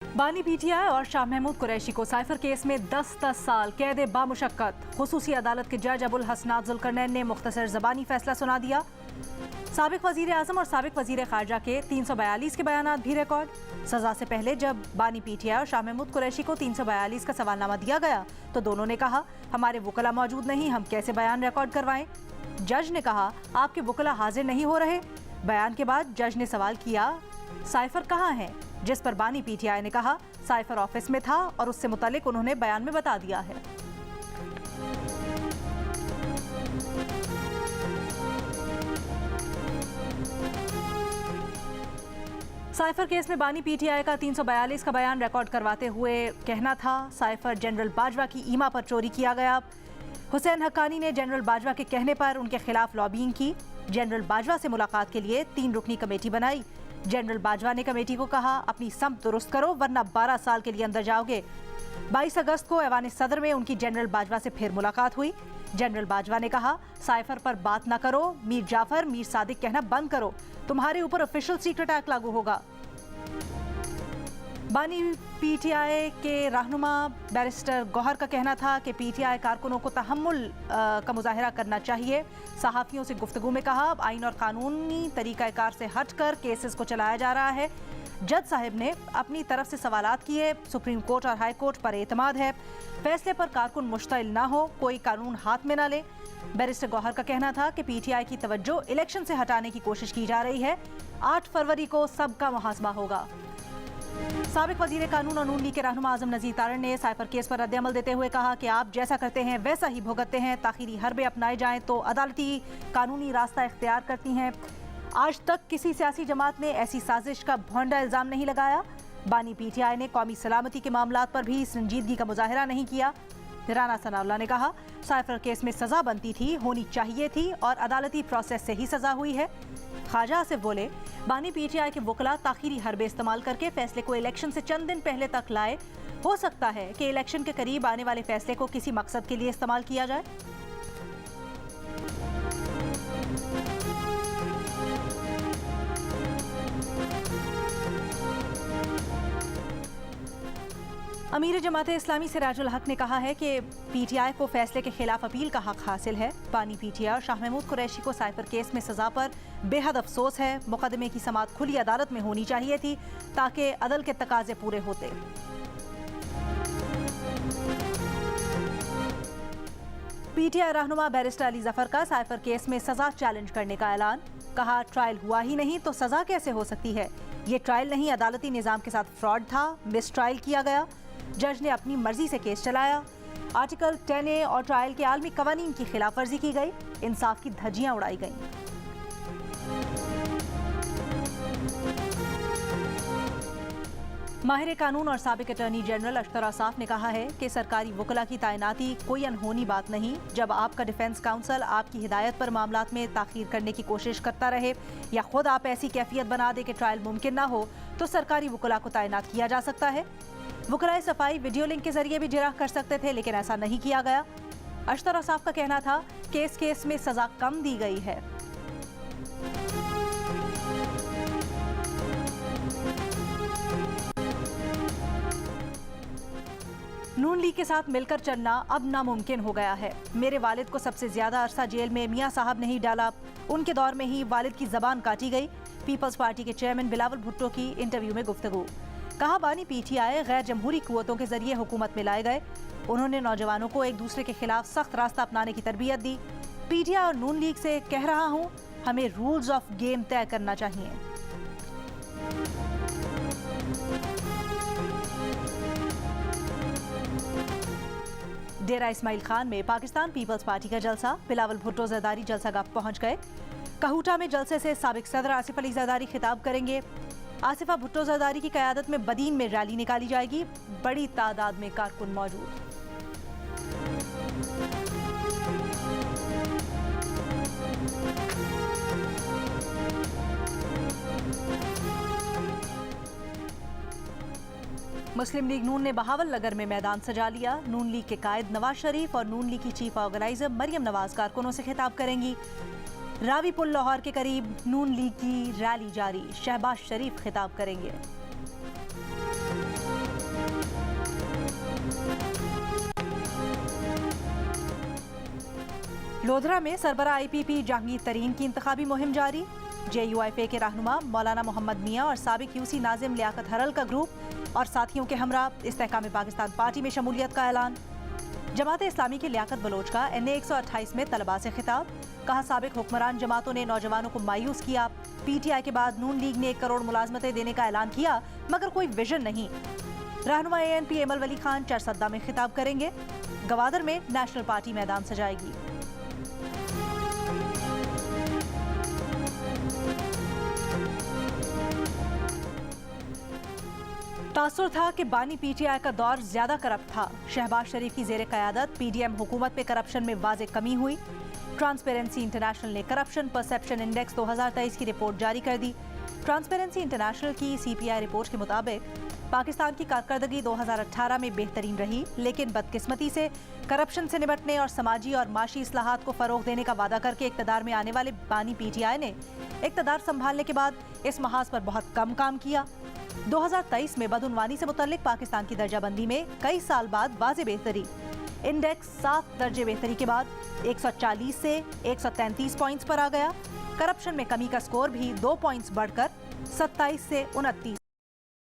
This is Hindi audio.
बानी पीटीआई और शाह महमूद कुरैशी को साइफर केस में 10-10 साल कैद बामुशक्कत। खुसूसी अदालत के जज अबुल हसनात जुल्करनैन ने मुख्तसर ज़बानी फैसला सुना दिया। साबिक वज़ीर आज़म और साबिक वज़ीर ख़ारजा के 342 के बयानात भी रिकॉर्ड। सज़ा से पहले जब बानी पीटीआई और शाह महमूद कुरैशी को 342 का सवालनामा दिया गया तो दोनों ने कहा, हमारे वकला मौजूद नहीं, हम कैसे बयान रिकॉर्ड करवाएं। जज ने कहा, आपके वकला हाजिर नहीं हो रहे। बयान के बाद जज ने सवाल किया, साइफर कहाँ है, जिस पर बानी पीटीआई ने कहा साइफर ऑफिस में था और उससे मुतालिक उन्होंने बयान में बता दिया है। साइफर केस में बानी पीटीआई का 342 का बयान रिकॉर्ड करवाते हुए कहना था, साइफर जनरल बाजवा की ईमा पर चोरी किया गया। हुसैन हक्कानी ने जनरल बाजवा के कहने पर उनके खिलाफ लॉबिंग की। जनरल बाजवा से मुलाकात के लिए 3 रुकनी कमेटी बनाई। जनरल बाजवा ने कमेटी को कहा, अपनी समत दुरुस्त करो वरना 12 साल के लिए अंदर जाओगे। 22 अगस्त को ऐवान सदर में उनकी जनरल बाजवा से फिर मुलाकात हुई। जनरल बाजवा ने कहा, साइफर पर बात ना करो, मीर जाफर मीर सादिक कहना बंद करो, तुम्हारे ऊपर ऑफिशियल सीक्रेट एक्ट लागू होगा। बानी पीटीआई के रहनुमा बैरिस्टर गौहर का कहना था कि पीटीआई कारकुनों को तहम्मुल का मुजाहिरा करना चाहिए। सहाफ़ियों से गुफ्तगू में कहा, आइन और कानूनी तरीक़ाकार से हटकर केसेस को चलाया जा रहा है। जज साहब ने अपनी तरफ से सवालात किए। सुप्रीम कोर्ट और हाई कोर्ट पर एतमाद है। फैसले पर कारकुन मुश्तइल ना हो, कोई कानून हाथ में ना ले। बैरिस्टर गौहर का कहना था कि पीटीआई की तवज्जो इलेक्शन से हटाने की कोशिश की जा रही है। 8 फरवरी को सबका मुहासबा होगा। साबिक वजीर कानून और नून लीग के रहनुमा आजम नज़ीर तारण ने साइफर केस पर रद्द-ए-अमल देते हुए कहा कि आप जैसा करते हैं वैसा ही भुगतते हैं। ताखीरी हरबे अपनाए जाएं तो अदालती कानूनी रास्ता इख्तियार करती हैं। आज तक किसी सियासी जमात ने ऐसी साजिश का भोंडा इल्ज़ाम नहीं लगाया। बानी पीटीआई ने कौमी सलामती के मामलात पर भी संजीदगी का मुजाहिरा नहीं किया। राना सनाउल्लाह ने कहा, साइफर केस में सज़ा बनती थी, होनी चाहिए थी और अदालती प्रोसेस से ही सज़ा हुई है। ख्वाजा आसिफ बोले, बानी पीटीआई के वकला ताखीरी हरबे इस्तेमाल करके फैसले को इलेक्शन से चंद दिन पहले तक लाए। हो सकता है कि इलेक्शन के करीब आने वाले फैसले को किसी मकसद के लिए इस्तेमाल किया जाए। अमीर जमात इस्लामी सिराजुल हक ने कहा है कि पीटीआई को फैसले के खिलाफ अपील का हक हासिल है। बानी पीटीआई और शाह महमूद कुरैशी को साइफर केस में सजा पर बेहद अफसोस है। मुकदमे की समाअत खुली अदालत में होनी चाहिए थी ताकि अदल के तकाजे पूरे होते। पीटीआई रहनुमा बैरिस्टर अली जफर का साइफर केस में सजा चैलेंज करने का ऐलान। कहा, ट्रायल हुआ ही नहीं तो सजा कैसे हो सकती है। ये ट्रायल नहीं, अदालती निज़ाम के साथ फ्रॉड था, मिस ट्रायल किया गया। जज ने अपनी मर्जी से केस चलाया। आर्टिकल 10A और ट्रायल के आलमी कवानीन की खिलाफ वर्जी की गई। इंसाफ की धज्जियां उड़ाई गईं। माहिर कानून और साबिक अटॉर्नी जनरल अख्तर आसाफ ने कहा है कि सरकारी वकला की तैनाती कोई अनहोनी बात नहीं। जब आपका डिफेंस काउंसिल आपकी हिदायत पर मामलात में ताखीर करने की कोशिश करता रहे या खुद आप ऐसी कैफियत बना दे कि ट्रायल मुमकिन ना हो तो सरकारी वकला को तैनात किया जा सकता है। वकलाए सफाई वीडियो लिंक के जरिए भी जिरह कर सकते थे, लेकिन ऐसा नहीं किया गया। अख्तर आसाफ का कहना था कि इस केस में सजा कम दी गई है। नून लीग के साथ मिलकर चलना अब नामुमकिन हो गया है। मेरे वालिद को सबसे ज्यादा अरसा जेल में मियां साहब ने ही डाला। उनके दौर में ही वालिद की जबान काटी गई। पीपल्स पार्टी के चेयरमैन बिलावल भुट्टो की इंटरव्यू में गुफ्तगू। कहा, बानी पीटीआई गैर जमहूरी कुव्वतों के जरिए हुकूमत में लाए गए। उन्होंने नौजवानों को एक दूसरे के खिलाफ सख्त रास्ता अपनाने की तरबियत दी। पीटीआई और नून लीग से कह रहा हूं, हमें रूल्स ऑफ गेम तय करना चाहिए। डेरा इस्माइल खान में पाकिस्तान पीपल्स पार्टी का जलसा। बिलावल भुट्टो जरदारी जलसागाह पहुंच गए। कहूटा में जलसे से साबिक सदर आसिफ अली जरदारी खिताब करेंगे। आसिफा भुट्टो जरदारी की क़यादत में बदीन में रैली निकाली जाएगी। बड़ी तादाद में कारकुन मौजूद। मुस्लिम लीग नून ने बहावल नगर में मैदान सजा लिया। नून लीग के कायद नवाज शरीफ और नून लीग की चीफ ऑर्गेनाइजर मरियम नवाज कारकुनों से खिताब करेंगी। रावी पुल लाहौर के करीब नून लीग की रैली जारी। शहबाज शरीफ खिताब करेंगे। लोधरा में सरबरा IPP जहांगीर तरीन की इंतखाबी मुहिम जारी। JUIF के रहनुमा मौलाना मोहम्मद मियां और साबिक UC नाजिम लियाकत हरल का ग्रुप और साथियों के हमरा इस्तेहकाम पाकिस्तान पार्टी में शमूलियत का ऐलान। जमात इस्लामी के लियाकत बलोच का NA 128 में तलबा से खिताब। कहा साबिक हुक्मरान जमातों ने नौजवानों को मायूस किया। PTI के बाद नून लीग ने 1 करोड़ मुलाजमतें देने का ऐलान किया मगर कोई विजन नहीं। रहनुमा ANP एमल वली खान चरसद्दा में खिताब करेंगे। गवादर में नेशनल पार्टी मैदान सजाएगी। तासुर था कि बानी PTI का दौर ज्यादा करप्ट था। शहबाज शरीफ की जेर क़यादत PDM हुकूमत में करप्शन में वाज़े कमी हुई। ट्रांसपेरेंसी इंटरनेशनल ने करप्शन परसेप्शन इंडेक्स 2023 की रिपोर्ट जारी कर दी। ट्रांसपेरेंसी इंटरनेशनल की CPI रिपोर्ट के मुताबिक पाकिस्तान की कारकर्दगी 2018 में बेहतरीन रही, लेकिन बदकिस्मती से करप्शन से निपटने और समाजी और माशी इस्लाहात को फरोग देने का वादा करके इक़्तिदार में आने वाले बानी PTI ने इक़्तिदार संभालने के बाद इस महाज पर बहुत कम काम किया। 2023 में बदउनवानी से मुतल्लिक पाकिस्तान की दर्जाबंदी में कई साल बाद वाज़े बेहतरी। इंडेक्स 7 दर्जे बेहतरी के बाद 140 से 133 पॉइंट्स पर आ गया। करप्शन में कमी का स्कोर भी 2 पॉइंट्स बढ़कर 27 से 29